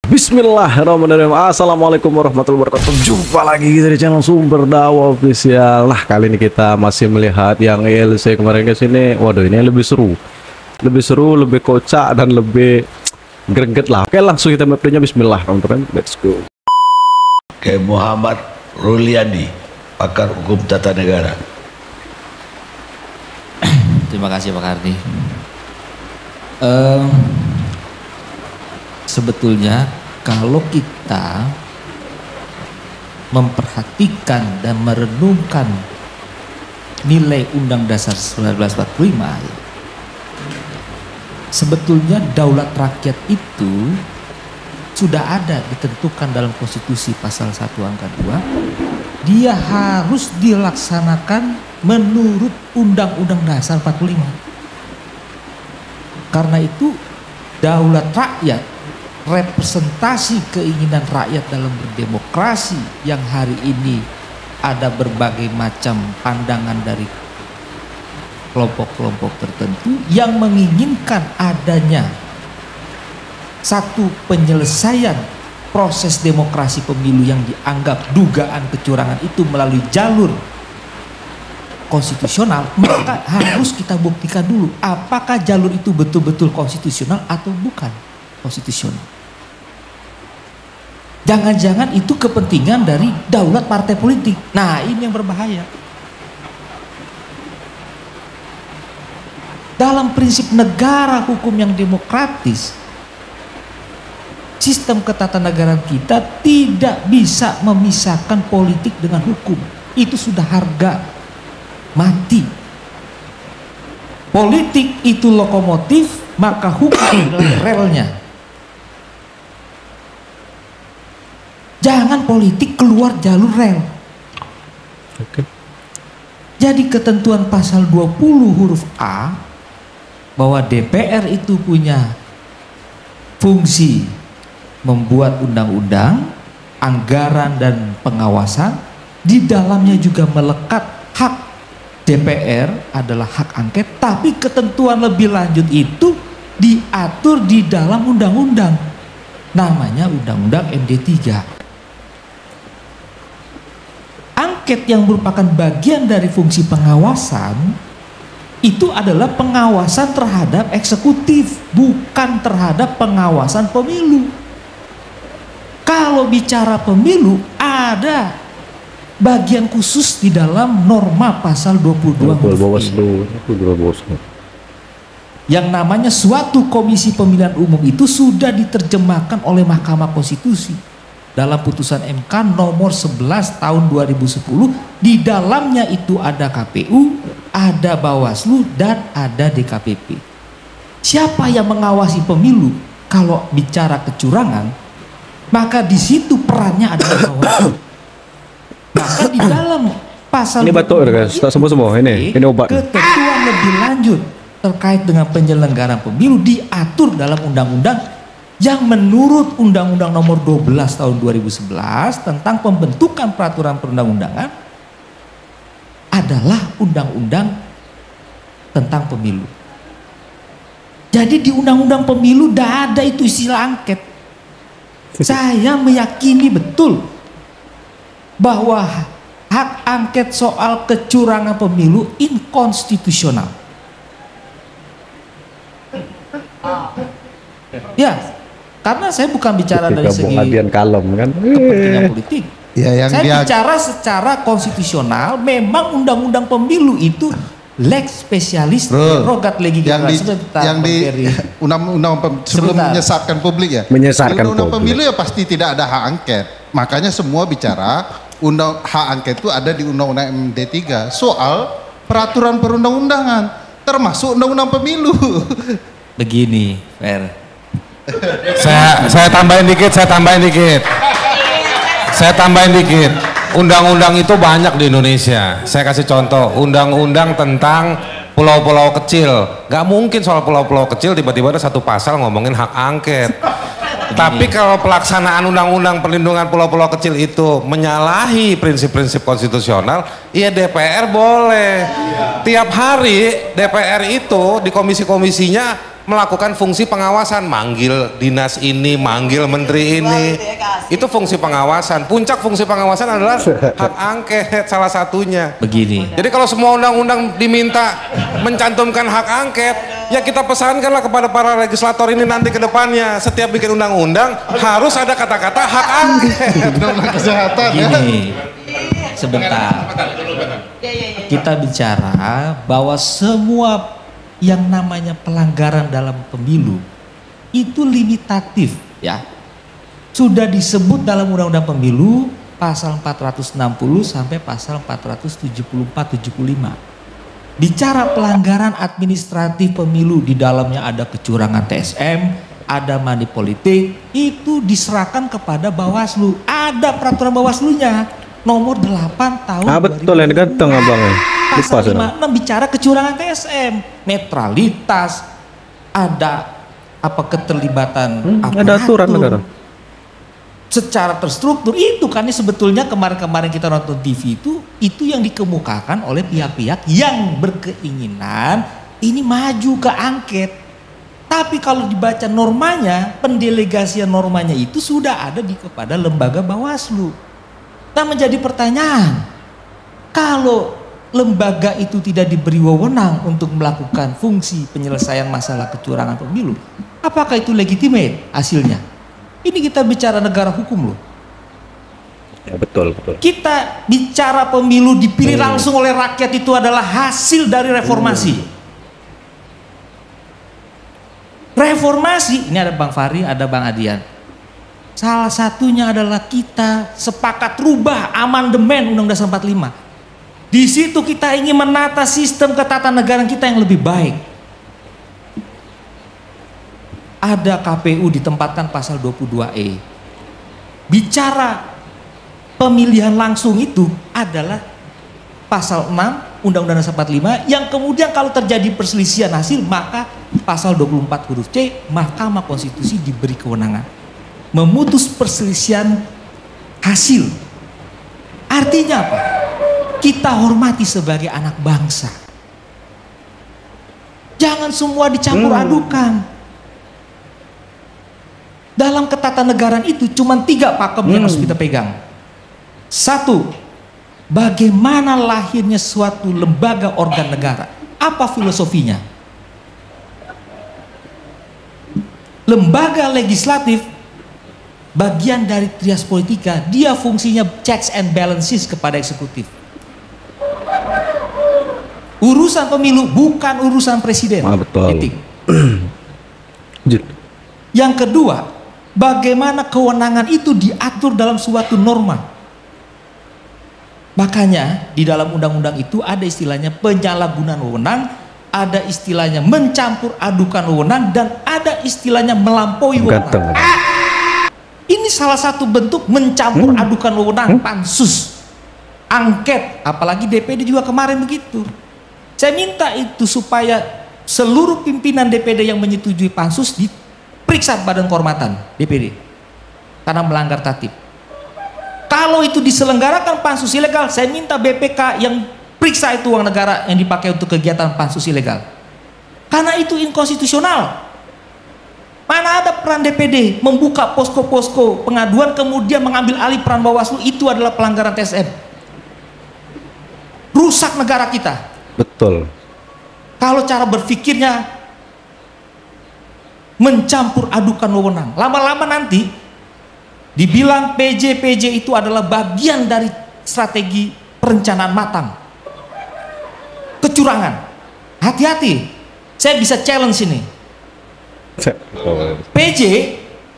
Bismillahirrahmanirrahim. Assalamualaikum warahmatullahi wabarakatuh. Jumpa lagi kita di channel Sumber Dakwah Official. Nah, kali ini kita masih melihat yang ILC kemarin ke sini. Waduh, ini lebih seru. Lebih seru, lebih kocak dan lebih greget lah. Oke, langsung kita mapnya. Bismillahirrahmanirrahim. Let's go. Oke, Muhammad Ruliani, pakar hukum tata negara. Terima kasih Pak Karni. Sebetulnya kalau kita memperhatikan dan merenungkan nilai Undang Dasar 1945, sebetulnya daulat rakyat itu sudah ada ditentukan dalam konstitusi pasal 1 angka 2. Dia harus dilaksanakan menurut Undang-Undang Dasar 45. Karena itu daulat rakyat, representasi keinginan rakyat dalam berdemokrasi yang hari ini ada berbagai macam pandangan dari kelompok-kelompok tertentu yang menginginkan adanya satu penyelesaian proses demokrasi pemilu yang dianggap dugaan kecurangan itu melalui jalur konstitusional, maka harus kita buktikan dulu apakah jalur itu betul-betul konstitusional atau bukan konstitusional. Jangan-jangan itu kepentingan dari daulat partai politik. Nah, ini yang berbahaya. Dalam prinsip negara hukum yang demokratis, sistem ketatanegaraan kita tidak bisa memisahkan politik dengan hukum. Itu sudah harga mati. Politik itu lokomotif, maka hukum adalah relnya. Jangan politik keluar jalur rel. Oke. Jadi ketentuan pasal 20 huruf A bahwa DPR itu punya fungsi membuat undang-undang, anggaran dan pengawasan, di dalamnya juga melekat hak DPR adalah hak angket, tapi ketentuan lebih lanjut itu diatur di dalam undang-undang, namanya Undang-Undang MD3. Angket yang merupakan bagian dari fungsi pengawasan itu adalah pengawasan terhadap eksekutif, bukan terhadap pengawasan pemilu. Kalau bicara pemilu, ada bagian khusus di dalam norma pasal 22 yang namanya suatu komisi pemilihan umum itu sudah diterjemahkan oleh Mahkamah Konstitusi dalam putusan MK nomor 11 tahun 2010. Di dalamnya itu ada KPU, ada Bawaslu, dan ada DKPP. Siapa yang mengawasi pemilu? Kalau bicara kecurangan, maka di situ perannya adalah Bawaslu. Maka di dalam pasal ini batuk guys, tak semua ini obat. Ketentuan lebih lanjut terkait dengan penyelenggaraan pemilu diatur dalam undang-undang yang menurut Undang-Undang nomor 12 tahun 2011 tentang pembentukan peraturan perundang-undangan adalah undang-undang tentang pemilu. Jadi di undang-undang pemilu tidak ada itu istilah angket. Saya meyakini betul bahwa hak angket soal kecurangan pemilu inkonstitusional. Ya, karena saya bukan bicara dari segi kalem kan kepentingan politik. Ya, yang saya bicara secara konstitusional. Memang undang-undang pemilu itu lex spesialis rogat legislatif yang di undang-undang sebelum menyesatkan publik ya. Menyesatkan undang pemilu ya pasti tidak ada hak angket. Makanya semua bicara hak angket itu ada di Undang-Undang MD3 soal peraturan perundang-undangan termasuk undang-undang pemilu. Begini, Fer. Saya tambahin dikit. Undang-undang itu banyak di Indonesia. Saya kasih contoh, undang-undang tentang pulau-pulau kecil. Gak mungkin soal pulau-pulau kecil tiba-tiba ada satu pasal ngomongin hak angket. Tapi kalau pelaksanaan undang-undang perlindungan pulau-pulau kecil itu menyalahi prinsip-prinsip konstitusional, ya DPR boleh. Tiap hari DPR itu di komisi-komisinya melakukan fungsi pengawasan, manggil dinas ini, manggil menteri ini. Itu fungsi pengawasan. Puncak fungsi pengawasan adalah hak angket salah satunya. Begini. Jadi kalau semua undang-undang diminta mencantumkan hak angket, ya kita pesankanlah kepada para legislator ini nanti ke depannya setiap bikin undang-undang harus ada kata-kata hak angket. Undang-undang kesehatan ya. Gini, sebentar. Kita bicara bahwa semua yang namanya pelanggaran dalam pemilu itu limitatif, ya. Sudah disebut dalam Undang-Undang Pemilu pasal 460 sampai pasal 474-75. Bicara pelanggaran administratif pemilu, di dalamnya ada kecurangan TSM, ada money politik, itu diserahkan kepada Bawaslu. Ada peraturan Bawaslunya nomor 8 tahun betul yang diganteng abang. Lupa pasal sana. 56 bicara kecurangan TSM, netralitas, ada apa keterlibatan Ada aturan negara. secara terstruktur. Itu kan sebetulnya kemarin-kemarin kita nonton TV itu yang dikemukakan oleh pihak-pihak yang berkeinginan ini maju ke angket. Tapi kalau dibaca normanya, pendelegasian normanya itu sudah ada kepada lembaga Bawaslu. Nah, menjadi pertanyaan, kalau lembaga itu tidak diberi wewenang untuk melakukan fungsi penyelesaian masalah kecurangan pemilu, apakah itu legitimate hasilnya? Ini kita bicara negara hukum loh. Ya betul betul. Kita bicara pemilu dipilih langsung oleh rakyat, itu adalah hasil dari reformasi. Reformasi, ini ada Bang Fahri, ada Bang Adian. Salah satunya adalah kita sepakat rubah amandemen Undang-Undang Dasar 45. Di situ kita ingin menata sistem ketatanegaraan kita yang lebih baik. Ada KPU ditempatkan pasal 22E. Bicara pemilihan langsung itu adalah pasal 6 Undang-Undang Dasar 45 yang kemudian kalau terjadi perselisihan hasil maka pasal 24 huruf C Mahkamah Konstitusi diberi kewenangan memutus perselisihan hasil. Artinya apa? Kita hormati sebagai anak bangsa. Jangan semua dicampur adukan. Dalam ketatanegaraan itu cuma 3 pakem yang harus kita pegang. 1, bagaimana lahirnya suatu lembaga organ negara? Apa filosofinya? Lembaga legislatif bagian dari trias politika, dia fungsinya checks and balances kepada eksekutif. Urusan pemilu bukan urusan presiden. Betul. Titik. Jut. Yang kedua, bagaimana kewenangan itu diatur dalam suatu norma. Makanya di dalam undang-undang itu ada istilahnya penyalahgunaan wewenang, ada istilahnya mencampur adukan wewenang, dan ada istilahnya melampaui wewenang. Ini salah satu bentuk mencampur adukan wewenang pansus angket, apalagi DPD juga kemarin begitu. Saya minta itu supaya seluruh pimpinan DPD yang menyetujui pansus diperiksa Badan Kehormatan DPD karena melanggar tatib. Kalau itu diselenggarakan pansus ilegal, saya minta BPK yang periksa itu uang negara yang dipakai untuk kegiatan pansus ilegal. Karena itu inkonstitusional. Mana ada peran DPD membuka posko-posko pengaduan kemudian mengambil alih peran Bawaslu, itu adalah pelanggaran TSM. Rusak negara kita. Betul. Kalau cara berpikirnya mencampur adukan wewenang, lama-lama nanti dibilang PJ itu adalah bagian dari strategi perencanaan matang. Kecurangan. Hati-hati. Saya bisa challenge ini. PJ,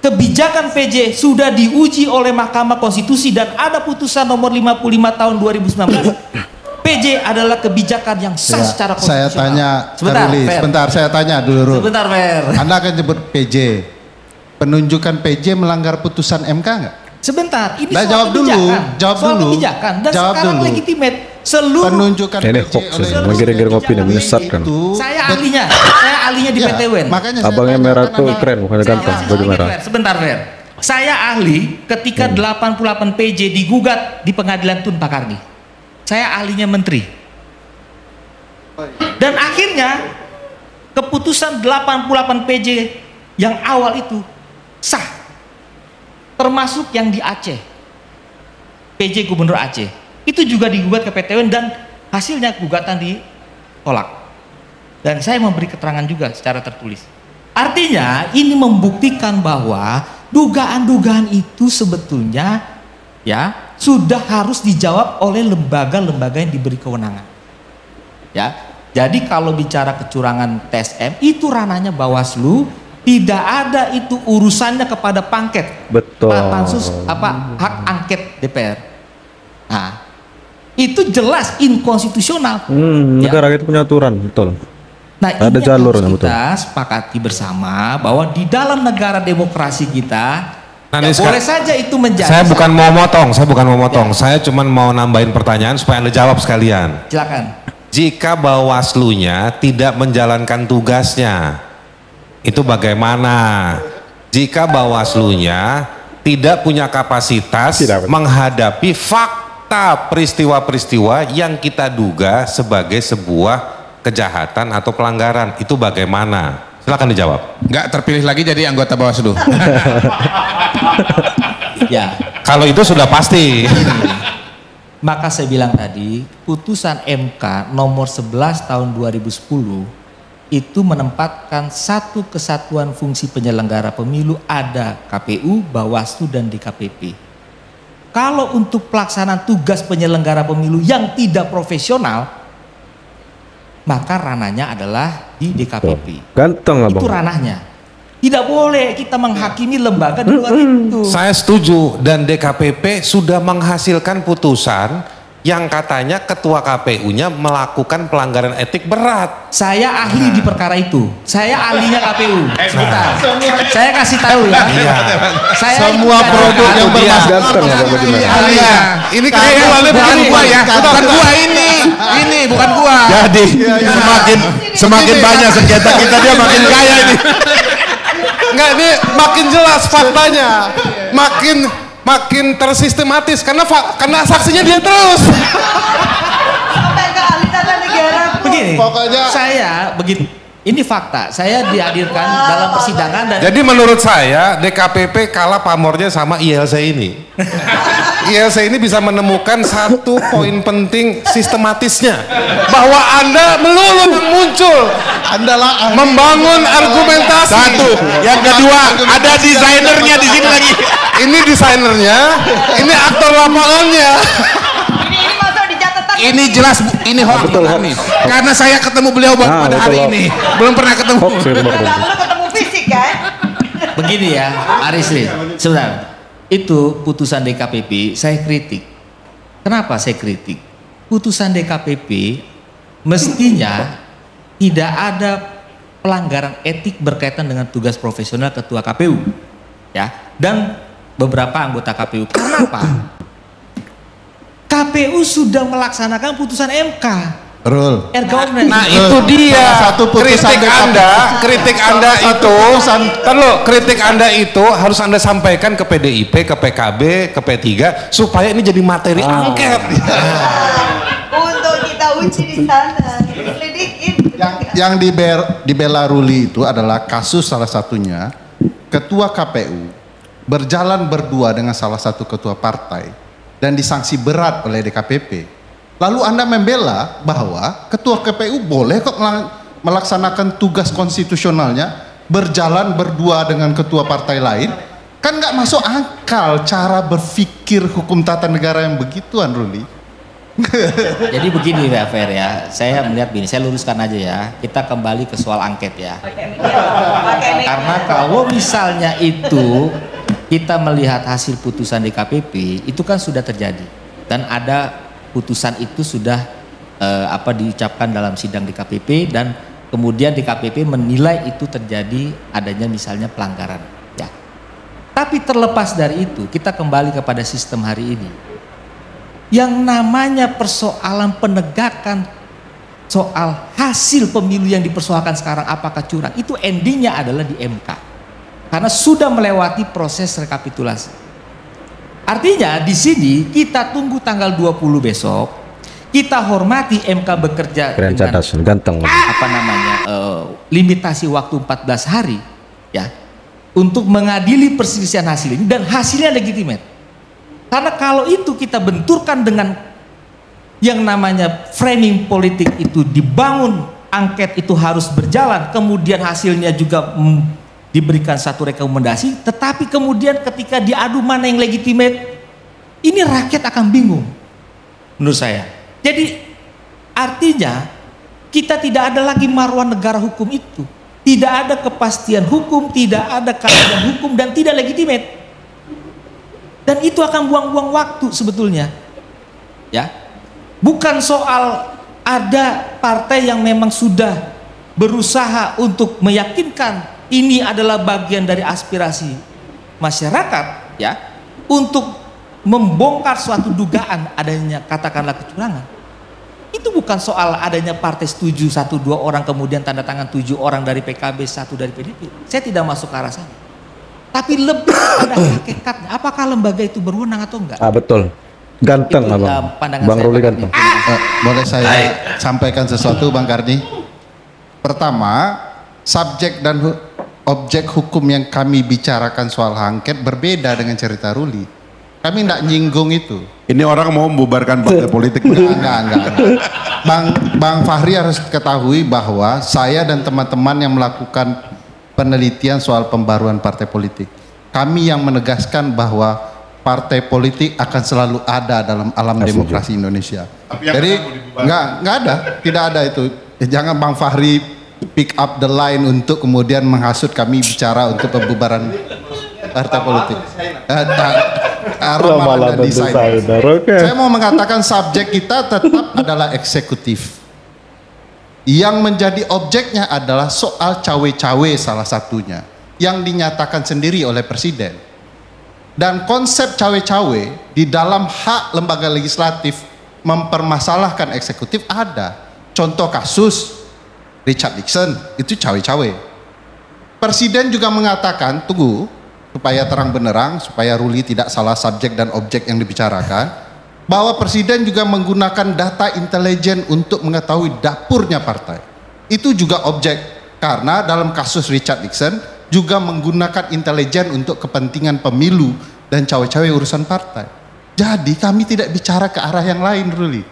kebijakan PJ sudah diuji oleh Mahkamah Konstitusi dan ada putusan nomor 55 tahun 2019. PJ adalah kebijakan yang sah secara konstitusional. Saya tanya, sebentar saya tanya dulu. Sebentar, Fer. Anda akan nyebut PJ. Penunjukan PJ melanggar putusan MK nggak? Sebentar, ini Nah, soal jawab dulu, kebijakan. jawab soal dulu. kebijakan dan Jawab sekarang dulu. legitimate seluruh Penunjukan Ini PJ hoax oleh ya, menggiring-giring ngopi nih, menyesatkan. saya ahlinya di Ya, PT UN. makanya Abangnya saya merah tanyakan tuh Anda. keren, bukannya ganteng, baju merah. Sebentar, Fer. Saya ahli ketika 88 PJ digugat di pengadilan Tun Pakarni. Saya ahlinya menteri. Dan akhirnya keputusan 88 PJ yang awal itu sah, termasuk yang di Aceh, PJ Gubernur Aceh itu juga digugat ke PT UN dan hasilnya gugatan ditolak, dan saya memberi keterangan juga secara tertulis. Artinya ini membuktikan bahwa dugaan-dugaan itu sebetulnya ya sudah harus dijawab oleh lembaga-lembaga yang diberi kewenangan. Ya, jadi kalau bicara kecurangan TSM itu ranahnya Bawaslu, tidak ada itu urusannya kepada Pangket. Betul. Pansus hak angket DPR. Nah, itu jelas inkonstitusional. Negara itu punya aturan, betul. Nah, Ada ini jalur, harus betul. kita sepakati bersama bahwa di dalam negara demokrasi kita Nah, ya ini boleh saja itu menjadi. Saya bukan mau motong, saya cuman mau nambahin pertanyaan supaya Anda jawab sekalian. Silakan. Jika Bawaslu-nya tidak menjalankan tugasnya, itu bagaimana? Jika Bawaslu-nya tidak punya kapasitas menghadapi fakta peristiwa-peristiwa yang kita duga sebagai sebuah kejahatan atau pelanggaran, itu bagaimana? Silakan dijawab. Nggak terpilih lagi jadi anggota Bawaslu. Ya. Kalau itu sudah pasti. Maka saya bilang tadi, putusan MK nomor 11 tahun 2010 itu menempatkan satu kesatuan fungsi penyelenggara pemilu, ada KPU, Bawaslu, dan DKPP. Kalau untuk pelaksanaan tugas penyelenggara pemilu yang tidak profesional, maka ranahnya adalah di DKPP. Ganteng Itu abang. ranahnya. Tidak boleh kita menghakimi lembaga di luar itu. Saya setuju, dan DKPP sudah menghasilkan putusan yang katanya ketua KPU-nya melakukan pelanggaran etik berat. Saya ahli di perkara itu. Saya ahlinya KPU. Sebentar. Saya kasih tahu ya. Saya Semua produk yang bermasalah. Ganteng abang bagaimana? Iya, ini kayaknya bukan gua ya, bukan gua ini bukan gua. Jadi semakin banyak sengketa kita dia makin kaya ini. Enggak, ini makin jelas faktanya, makin tersistematis karena saksinya dia terus. Begini, Pokoknya- saya begitu. Ini fakta. Saya dihadirkan dalam persidangan dan Jadi menurut saya DKPP kalah pamornya sama ILC ini. ILC ini bisa menemukan satu poin penting sistematisnya, bahwa Anda melulu muncul Andalah membangun argumentasi. Satu, yang kedua ada desainernya di sini lagi. Ini desainernya, ini aktor lapangannya. Ini masuk di catatan. Ini jelas ini hoax nih. Karena saya ketemu beliau pada hari betul. ini, belum pernah ketemu. Hoax itu, Bang. Nggak perlu ketemu fisik kan? begini ya, Arisli. Sebentar. Itu putusan DKPP saya kritik. Kenapa saya kritik? Putusan DKPP mestinya tidak ada pelanggaran etik berkaitan dengan tugas profesional ketua KPU, ya, dan beberapa anggota KPU. Kenapa? KPU sudah melaksanakan putusan MK. Rul. Nah itu dia Salah satu putusan kritik anda itu harus Anda sampaikan ke PDIP, ke PKB, ke P3 supaya ini jadi materi angket. Untuk kita uji di sana, diselidikin. Yang dibela Ruli itu adalah kasus salah satunya ketua KPU berjalan berdua dengan salah satu ketua partai dan disanksi berat oleh DKPP. Lalu Anda membela bahwa ketua KPU boleh kok melaksanakan tugas konstitusionalnya berjalan berdua dengan ketua partai lain. Kan nggak masuk akal cara berpikir hukum tata negara yang begituan, Ruli. Jadi begini Pak Fer ya, saya melihat begini, saya luruskan aja ya. Kita kembali ke soal angket ya. Pakai mic. Karena kalau misalnya itu kita melihat hasil putusan DKPP itu kan sudah terjadi dan ada putusan itu sudah diucapkan dalam sidang DKPP dan kemudian DKPP menilai itu terjadi adanya misalnya pelanggaran ya. Tapi terlepas dari itu kita kembali kepada sistem hari ini. Yang namanya persoalan penegakan soal hasil pemilu yang dipersoalkan sekarang apakah curang, itu endingnya adalah di MK. Karena sudah melewati proses rekapitulasi. Artinya di sini kita tunggu tanggal 20 besok. Kita hormati MK bekerja Keren, dengan cerdas, ganteng. apa namanya limitasi waktu 14 hari ya untuk mengadili perselisihan hasil ini dan hasilnya legitimate. Karena kalau itu kita benturkan dengan yang namanya framing politik itu dibangun, angket itu harus berjalan, kemudian hasilnya juga diberikan satu rekomendasi, tetapi kemudian ketika diadu mana yang legitimate, ini rakyat akan bingung menurut saya. Jadi artinya kita tidak ada lagi marwah negara hukum itu, tidak ada kepastian hukum, tidak ada keadilan hukum, dan tidak legitimate, dan itu akan buang-buang waktu sebetulnya ya. Bukan soal ada partai yang memang sudah berusaha untuk meyakinkan ini adalah bagian dari aspirasi masyarakat ya, untuk membongkar suatu dugaan adanya katakanlah kecurangan. Itu bukan soal adanya partai setuju 1-2 orang kemudian tanda tangan 7 orang dari PKB, 1 dari PDIP. Saya tidak masuk ke arah sana. Tapi lebih pada hakikatnya, apakah lembaga itu berwenang atau enggak? Ah betul. Ganteng Itu, Abang. pandangan Bang saya, Ruli Pak ganteng. Boleh saya sampaikan sesuatu Bang Karni? Pertama, subjek dan objek hukum yang kami bicarakan soal angket berbeda dengan cerita Ruli. Kami tidak nyinggung itu. Ini orang mau membubarkan partai politik. Enggak. Bang Fahri harus ketahui bahwa saya dan teman-teman yang melakukan penelitian soal pembaruan partai politik, kami yang menegaskan bahwa partai politik akan selalu ada dalam alam demokrasi Indonesia. Jadi nggak ada, tidak ada itu. Jangan Bang Fahri pick up the line untuk kemudian menghasut kami bicara untuk pembubaran partai politik. Ramalan dan desainer. Saya mau mengatakan subjek kita tetap adalah eksekutif. Yang menjadi objeknya adalah soal cawe-cawe salah satunya yang dinyatakan sendiri oleh Presiden. Dan konsep cawe-cawe di dalam hak lembaga legislatif mempermasalahkan eksekutif ada. Contoh kasus Richard Nixon itu cawe-cawe. Presiden juga mengatakan, tunggu supaya terang benerang, supaya Ruli tidak salah subjek dan objek yang dibicarakan, bahwa Presiden juga menggunakan data intelijen untuk mengetahui dapurnya partai. Itu juga objek, karena dalam kasus Richard Nixon juga menggunakan intelijen untuk kepentingan pemilu dan cawe-cawe urusan partai. Jadi kami tidak bicara ke arah yang lain, Ruli.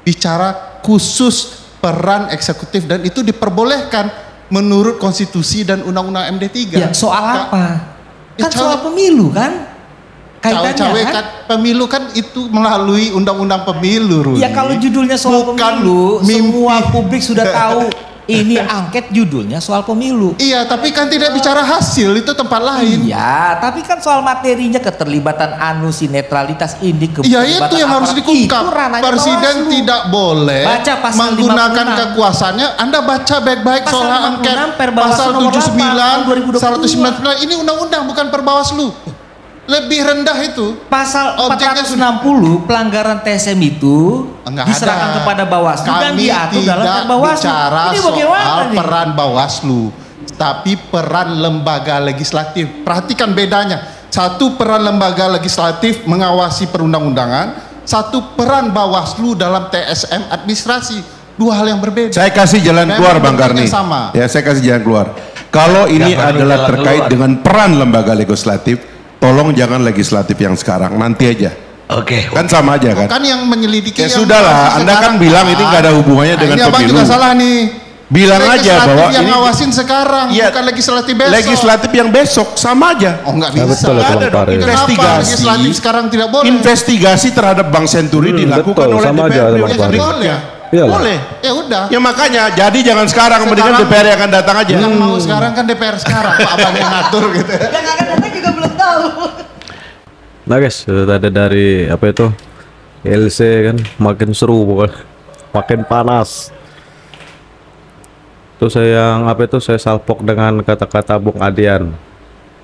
Bicara khusus peran eksekutif, dan itu diperbolehkan menurut konstitusi dan undang-undang MD3. Ya, soal apa? Kan soal pemilu kan? Cawe-cawe kan pemilu kan itu melalui undang-undang pemilu, Ruli. Ya kalau judulnya soal pemilu, semua publik sudah tahu ini angket judulnya soal pemilu. Iya, tapi kan tidak bicara hasil, itu tempat lain. Iya, tapi kan soal materinya, keterlibatan netralitas ini, iya, itu yang harus dikungkap. Presiden tidak boleh menggunakan kekuasaannya. Anda baca baik-baik soal angket pasal 79, 199, ini undang-undang bukan perbawaslu. Lebih rendah itu. Pasal 460 pelanggaran TSM itu diserahkan kepada Bawaslu dan diatur dalam Bawaslu. Ini bagaimana soal peran Bawaslu, tapi peran lembaga legislatif. Perhatikan bedanya. Satu, peran lembaga legislatif mengawasi perundang-undangan. Satu, peran Bawaslu dalam TSM administrasi. Dua hal yang berbeda. Saya kasih jalan keluar Bang Karni. Ya, saya kasih jalan keluar. Kalau ini adalah terkait dengan peran lembaga legislatif, tolong jangan legislatif yang sekarang, nanti aja. Oke. Kan sama aja kan? Kan yang menyelidiki. Ya sudahlah, Anda kan bilang ini nggak ada hubungannya dengan ini pemilu. Abang juga salah nih. Bilang aja bahwa yang ini ngawasin sekarang, bukan legislatif besok. Legislatif yang besok sama aja. Oh nggak bisa. Betul, ada dong. Investigasi. Legislatif sekarang tidak boleh. Investigasi terhadap Bank Senturi dilakukan betul, oleh sama aja, DPR. Boleh. Boleh. Ya udah. Ya makanya, jadi jangan sekarang, mendingan DPR yang akan datang aja. Yang mau sekarang kan DPR sekarang, Pak Abang yang ngatur gitu. Yang akan datang juga belum tahu. Nah guys, itu tadi dari apa itu LC kan makin seru pokoknya, makin panas. Itu saya yang apa itu saya salpok dengan kata-kata Bung Adian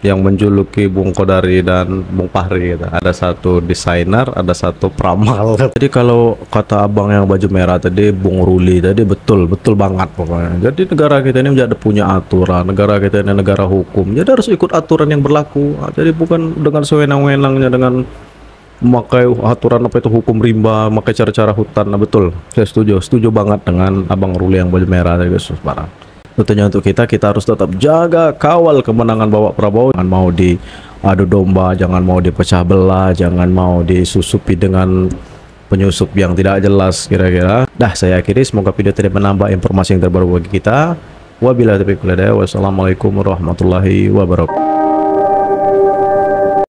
yang menjuluki Bung Kodari dan Bung Fahri gitu. Ada satu desainer, ada satu peramal. Jadi kalau kata abang yang baju merah tadi, Bung Ruli tadi betul banget pokoknya. Jadi negara kita ini menjadi punya aturan, negara kita ini negara hukum. Jadi harus ikut aturan yang berlaku. Jadi bukan dengan sewenang-wenangnya dengan memakai aturan apa itu hukum rimba, memakai cara-cara hutan. Nah betul, saya setuju banget dengan abang Ruli yang baju merah tadi guys. Parah. Tentunya untuk kita harus tetap jaga kawal kemenangan Bapak Prabowo. Jangan mau diadu domba, jangan mau dipecah belah, jangan mau disusupi dengan penyusup yang tidak jelas kira-kira. Dah, saya akhiri, semoga video tadi menambah informasi yang terbaru bagi kita. Wabillahi taufiq wal hidayah. Wassalamualaikum warahmatullahi wabarakatuh.